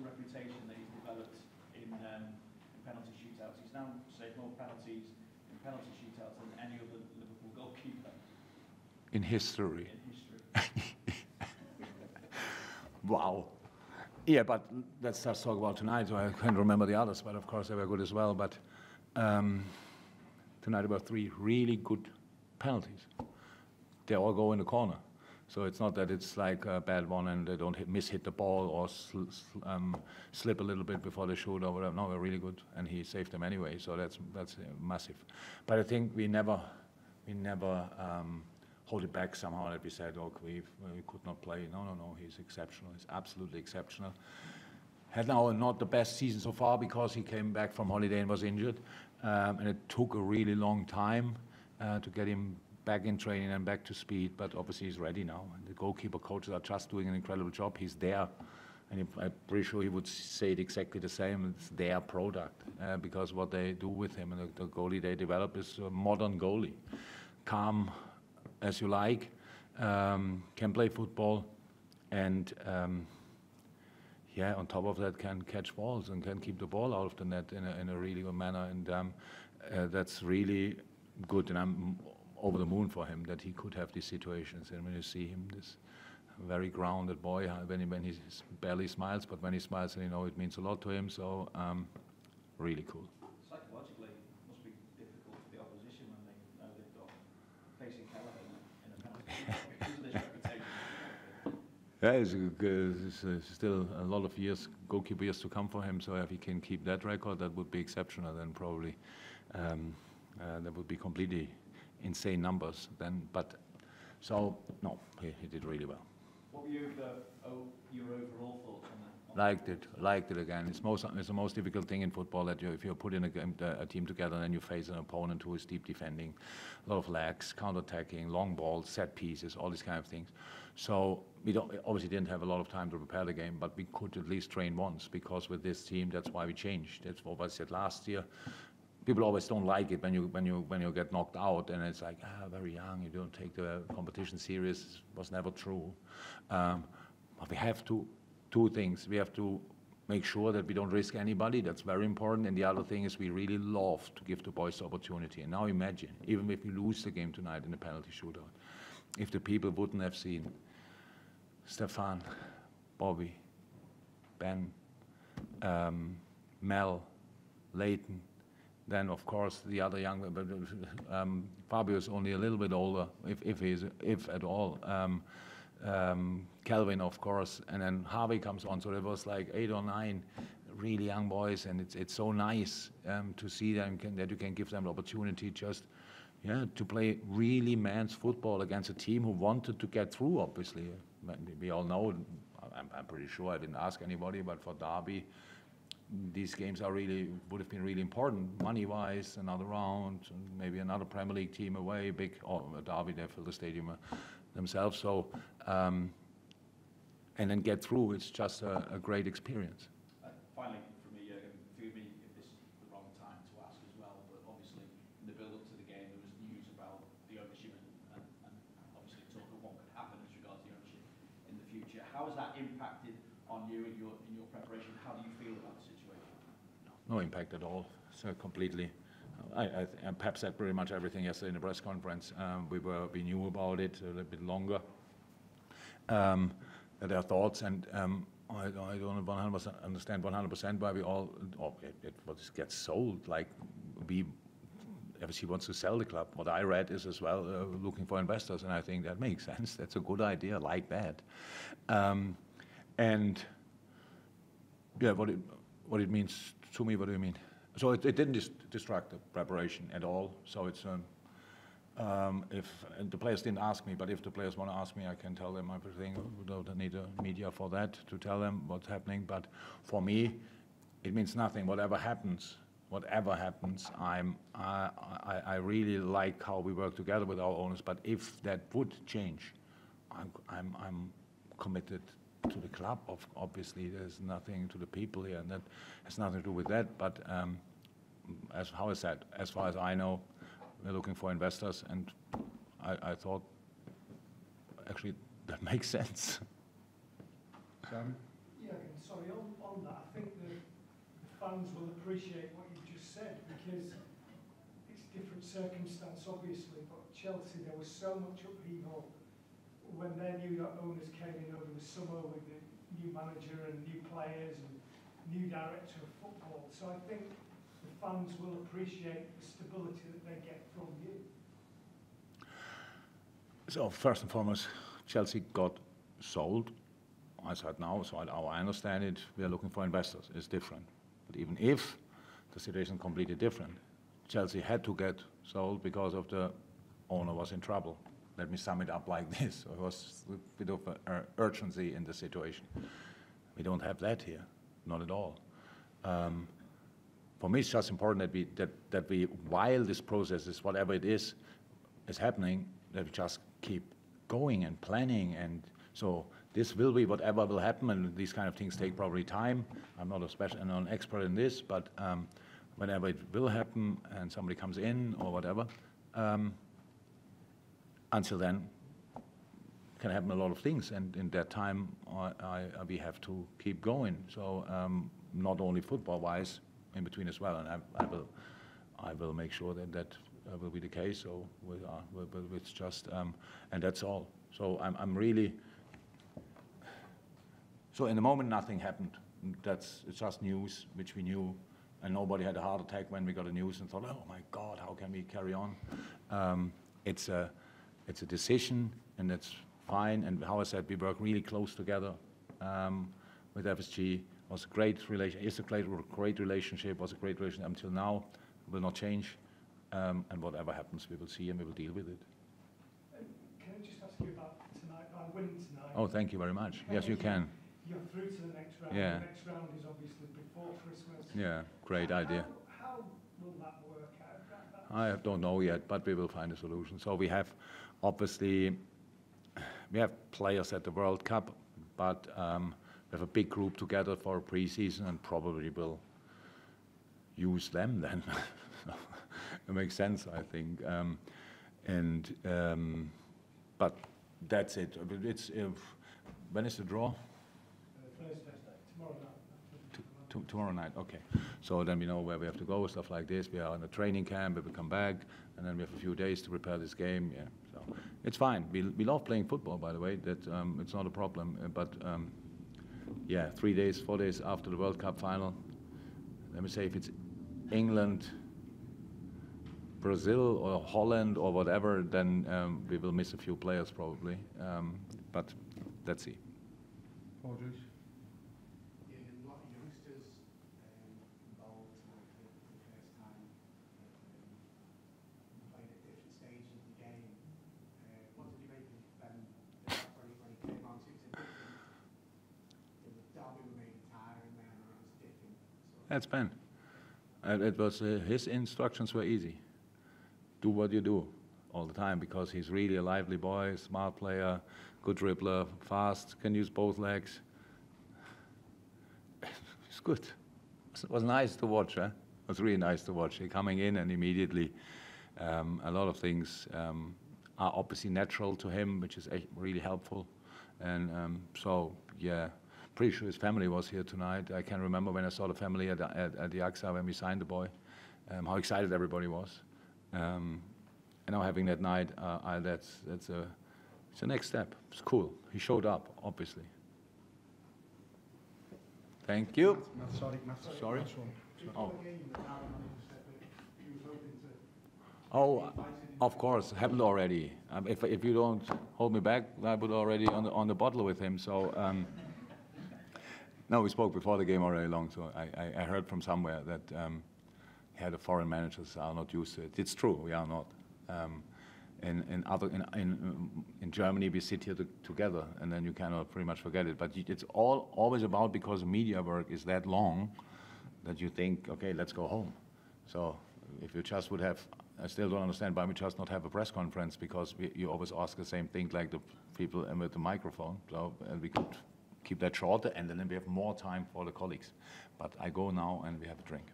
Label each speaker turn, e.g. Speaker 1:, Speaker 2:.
Speaker 1: reputation that he's developed in penalty shootouts. He's now saved more penalties in penalty shootouts than any other Liverpool goalkeeper.
Speaker 2: In history.
Speaker 1: In history.
Speaker 2: Wow. Yeah, but let's just talk about tonight. So I can't remember the others, but of course they were good as well. But tonight there were 3 really good penalties. They all go in the corner. So it's not that it's like a bad one and they don't hit the ball or slip a little bit before they shoot or whatever. No, they're really good, and he saved them anyway. So that's massive. But I think we never hold it back somehow that we said, "Oh, we could not play." No. He's exceptional. He's absolutely exceptional. Had now not the best season so far because he came back from holiday and was injured, and it took a really long time to get him back in training and back to speed, but obviously he's ready now. And the goalkeeper coaches are just doing an incredible job. He's there, and I'm pretty sure he would say it exactly the same. It's their product, because what they do with him and the goalie they develop is a modern goalie. Calm as you like, can play football, and yeah, on top of that can catch balls and can keep the ball out of the net in a really good manner, and that's really good, and I'm over the moon for him that he could have these situations. And when you see him, this very grounded boy, when he barely smiles, but when he smiles, you know it means a lot to him. So really cool.
Speaker 1: Psychologically, it must be difficult for the opposition when they know they've got facing Kelleher in a penalty because of this reputation.
Speaker 2: Yeah, it's still a lot of years, goalkeeper years to come for him. So if he can keep that record, that would be exceptional. Then probably that would be completely insane numbers then, but so no, he did really well.
Speaker 1: What were your overall thoughts on that?
Speaker 2: Liked it again. It's the most difficult thing in football that if you put in a team together and you face an opponent who is deep defending, a lot of lags, counter-attacking, long balls, set pieces, all these kind of things. So we obviously didn't have a lot of time to prepare the game, but we could at least train once, because with this team, that's why we changed. That's what I said last year. People always don't like it when you get knocked out, and it's like, very young, you don't take the competition serious. It was never true. But we have two things. We have to make sure that we don't risk anybody. That's very important. And the other thing is we really love to give the boys the opportunity. And now imagine, even if we lose the game tonight in the penalty shootout, if the people wouldn't have seen Stefan, Bobby, Ben, Mel, Leighton, then of course the other young, Fabio is only a little bit older, if at all. Kelvin, of course, and then Harvey comes on. So there was like 8 or 9 really young boys, and it's so nice to see them, that you can give them the opportunity just to play really man's football against a team who wanted to get through. Obviously, we all know. I'm pretty sure I didn't ask anybody, but for Derby, these games would have been really important money-wise. Another round, maybe another Premier League team away, Derby, they fill the stadium themselves. So, and then get through. It's just a great experience.
Speaker 1: Finally, for me, forgive me if this is the wrong time to ask as well, but obviously in the build-up to the game, there was news about the ownership and obviously talk of what could happen as regards the ownership in the future. How has that impacted on you in your preparation? How do you feel about the situation?
Speaker 2: No impact at all. So completely. Pep said pretty much everything yesterday in the press conference. We knew about it a little bit longer. Their thoughts, and I don't 100% understand 100% why we all it gets sold. Like FSC wants to sell the club. What I read is as well looking for investors, and I think that makes sense. That's a good idea, like that. And yeah, what it means to me. What do you mean? So it didn't distract the preparation at all. So it's if the players didn't ask me, but if the players want to ask me, I can tell them everything. We don't need a media for that to tell them what's happening. But for me, it means nothing. Whatever happens, I really like how we work together with our owners. But if that would change, I'm committed to the club. Obviously, there's nothing to the people here, and that has nothing to do with that. But as far as I know, we're looking for investors, and I thought actually that makes sense.
Speaker 3: Sam?
Speaker 4: Yeah, sorry, on that,
Speaker 3: fans will appreciate what you've just said, because it's different circumstance, obviously, but Chelsea, there was so much upheaval when their new owners came in over the summer with the new manager and new players and new director of football. So I think the fans will appreciate the stability that they get from you.
Speaker 2: So first and foremost, Chelsea got sold. I said now, so I understand it. We are looking for investors. It's different. But even if the situation is completely different, Chelsea had to get sold because of the owner was in trouble. Let me sum it up like this. There was a bit of urgency in the situation. We don't have that here, not at all. For me, it's just important that we, while this process is whatever it is happening, that we just keep going and planning. And so this will be whatever will happen, and these kind of things take probably time. I'm not an expert in this, but whenever it will happen and somebody comes in or whatever, until then, can happen a lot of things, and in that time, we have to keep going. So not only football-wise, in between as well, and I will make sure that will be the case. So it's just, and that's all. So I'm really. So in the moment, nothing happened. It's just news which we knew, and nobody had a heart attack when we got the news and thought, oh my God, how can we carry on? It's a decision, and that's fine. And how I said, we work really close together with FSG. It was a great relation. It's a great relationship. Was a great relationship until now. It will not change. And whatever happens, we will see and we will deal with it.
Speaker 3: Can I just ask you about tonight? By winning tonight.
Speaker 2: Oh, thank you very much. Yes, you can.
Speaker 3: You're through to the next round.
Speaker 2: Yeah.
Speaker 3: The next round is obviously before Christmas.
Speaker 2: Yeah, great idea.
Speaker 3: How will that work out?
Speaker 2: I don't know yet, but we will find a solution. So we have, obviously, we have players at the World Cup, but we have a big group together for a pre-season, and probably will use them then. It makes sense, I think. But that's it. It's when is the draw?
Speaker 3: Thursday, tomorrow night.
Speaker 2: Tomorrow night, okay. So then we know where we have to go, stuff like this. We are in a training camp, we will come back, and then we have a few days to prepare this game. Yeah, so it's fine. We love playing football, by the way. That it's not a problem. But yeah, 3 days, 4 days after the World Cup final. Let me say, if it's England, Brazil, or Holland, or whatever, then we will miss a few players probably. But let's see.
Speaker 4: Audrey?
Speaker 5: Yeah, a lot of youngsters involved tonight for the first time, playing at different stages of the game. What did you make of them when he came on? It was a different, the derby were made tiring then, and it was different. So
Speaker 2: That's Ben. It was his instructions were easy. Do what you do all the time, because he's really a lively boy, smart player, good dribbler, fast, can use both legs. It's good. It was nice to watch. It was really nice to watch. He coming in and immediately, a lot of things are obviously natural to him, which is really helpful. And so, yeah, pretty sure his family was here tonight. I can remember when I saw the family at the AXA when we signed the boy, how excited everybody was. And now having that night, it's the next step. It's cool. He showed up, obviously. Thank you. Sorry? Oh. Oh, of course, happened already. If you don't hold me back, I would already on the bottle with him. So no, we spoke before the game already long. So I heard from somewhere that the foreign managers are not used to it. It's true, we are not. In Germany, we sit here together, and then you cannot pretty much forget it. But it's always about, because media work is that long, that you think, okay, let's go home. So if you just would have, I still don't understand why we just not have a press conference, because you always ask the same thing like the people with the microphone. So we could keep that shorter, and then we have more time for the colleagues. But I go now, and we have a drink.